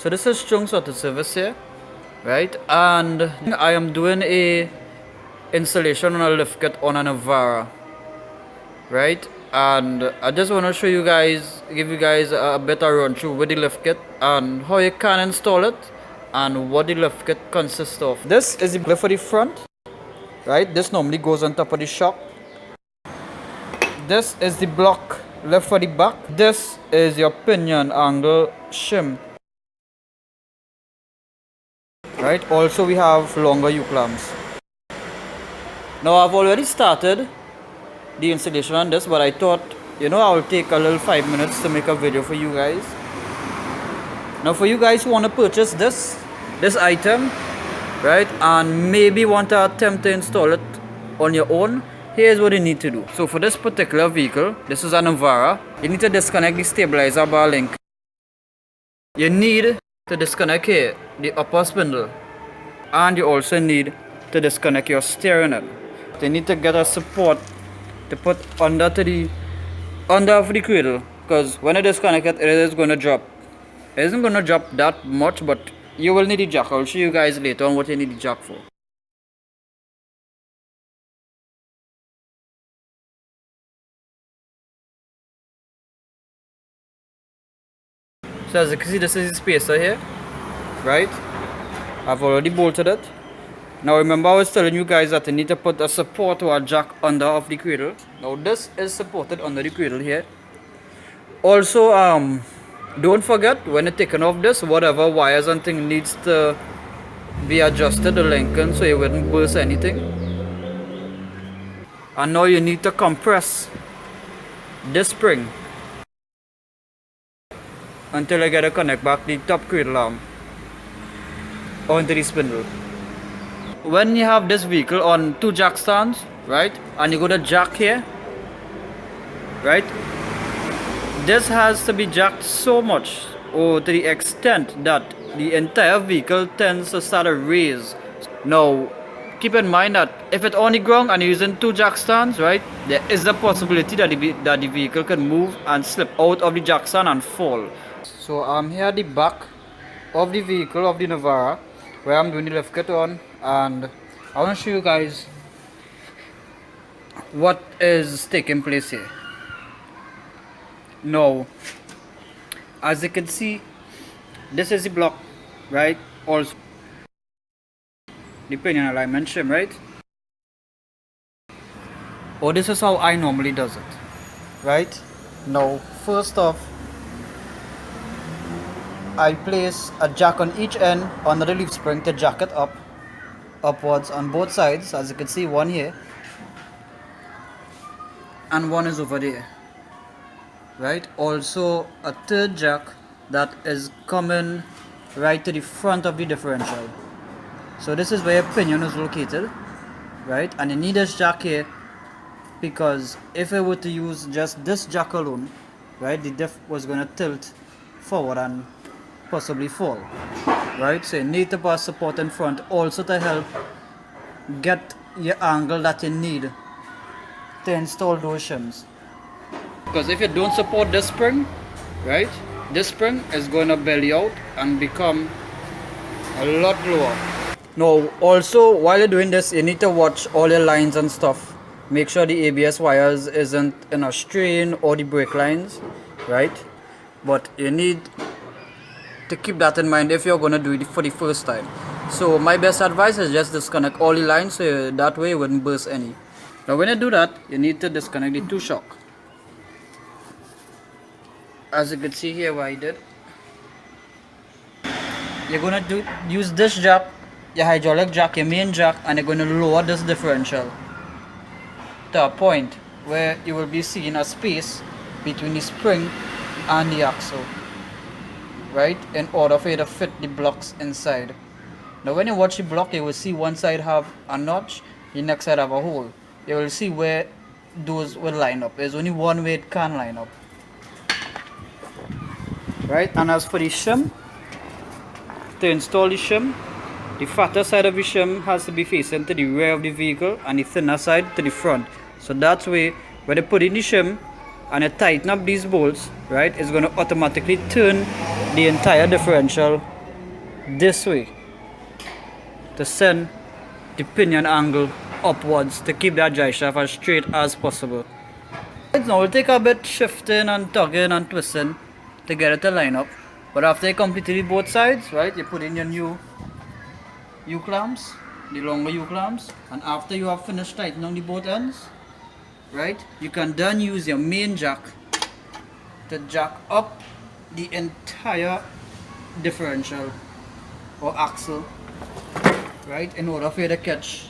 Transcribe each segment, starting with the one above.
So this is strong sorted service here, right? And I am doing a installation on a lift kit on a Navara, right? And I just want to show you guys, give you guys a better run through with the lift kit and how you can install it and what the lift kit consists of. This is the lift for the front, right? This normally goes on top of the shock. This is the block lift for the back. This is your pinion angle shim, right? Also we have longer U-clamps. Now I've already started the installation on this, but I thought, you know, I'll take a little 5 minutes to make a video for you guys. Now for you guys who want to purchase this item, right, and maybe want to attempt to install it on your own, here's what you need to do. So for this particular vehicle, this is a Navara, you need to disconnect the stabilizer bar link. You need to disconnect here the upper spindle, and you also need to disconnect your steering wheel. You need to get a support to put under of the cradle, because when you disconnect it, it is going to drop. It isn't going to drop that much, but you will need the jack. I'll show you guys later on what you need the jack for. So as you can see, this is the spacer here, right? I've already bolted it. Now remember, I was telling you guys that you need to put a support or a jack under of the cradle. Now this is supported under the cradle here. Also, don't forget, when you're taking off this, whatever wires and thing needs to be adjusted to lengthen so you wouldn't burst anything. And now you need to compress this spring until I get to connect back the top cradle arm onto the spindle. When you have this vehicle on 2 jack stands, right, and you go to jack here, right, this has to be jacked so much, or to the extent that the entire vehicle tends to start to raise. Now keep in mind that if it's on the ground and you're using 2 jack stands, right, there is the possibility that the vehicle can move and slip out of the jack stand and fall. So I'm here at the back of the vehicle of the Navara, where I'm doing the lift kit on, and I want to show you guys what is taking place here. Now, as you can see, this is the block, right? Also the pinion alignment shim, right? Oh, this is how I normally does it, right? Now first off, I place a jack on each end under the leaf spring to jack it upwards on both sides. As you can see, one here and one is over there, right? Also a third jack that is coming right to the front of the differential. So this is where your pinion is located, right? And you need this jack here, because if I were to use just this jack alone, right, the diff was going to tilt forward and possibly fall, right? So you need to put support in front also to help get your angle that you need to install those shims. Because if you don't support this spring, right, this spring is going to belly out and become a lot lower. Now also, while you're doing this, you need to watch all your lines and stuff. Make sure the ABS wires isn't in a strain, or the brake lines, right? But you need to keep that in mind if you're going to do it for the first time. So my best advice is just disconnect all the lines, so that way you wouldn't burst any. Now when you do that, you need to disconnect the 2 shock. As you can see here what I did, you're going to use this jack, your hydraulic jack, your main jack, and you're going to lower this differential to a point where you will be seeing a space between the spring and the axle, right, in order for you to fit the blocks inside. Now when you watch the block, you will see one side have a notch, the next side have a hole. You will see where those will line up. There's only one way it can line up, right? And as for the shim, to install the shim, the fatter side of the shim has to be facing to the rear of the vehicle and the thinner side to the front. So that way, when you put in the shim and tighten up these bolts, right, it's going to automatically turn the entire differential this way to send the pinion angle upwards to keep that drive shaft as straight as possible. Now it'll take a bit shifting and tugging and twisting to get it to line up. But after you completed both sides, right, you put in your new U-clamps, the longer U-clamps, and after you have finished tightening on the both ends, right, you can then use your main jack to jack up the entire differential or axle, right, in order for you to catch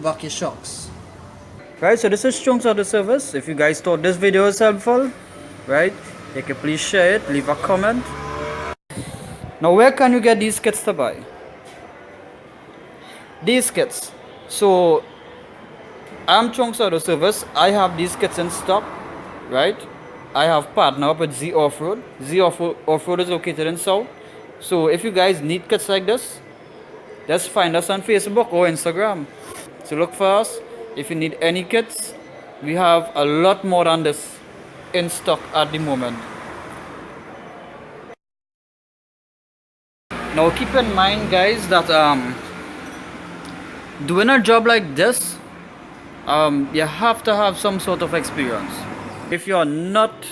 back your shocks. Right, so this is Chunks of the Service. If you guys thought this video was helpful, right, you can please share it, leave a comment. Now where can you get these kits to buy? These kits. So I'm Chunks of the Service. I have these kits in stock, right? I have partnered up with ZOffroad. ZOffroad is located in South. So if you guys need kits like this, just find us on Facebook or Instagram. So look for us. If you need any kits, we have a lot more than this in stock at the moment. Now keep in mind, guys, that doing a job like this, you have to have some sort of experience. If you're not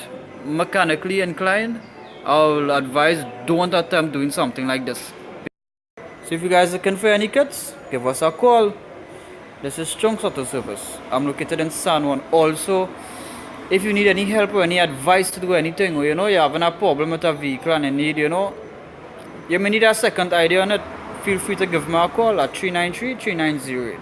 mechanically inclined, I'll advise don't attempt doing something like this. So if you guys are looking for any kits, give us a call. This is Chunks Auto Service. I'm located in San Juan. Also, if you need any help or any advice to do anything, or you're having a problem with a vehicle and you need, you may need a second idea on it, feel free to give me a call at 393-3908.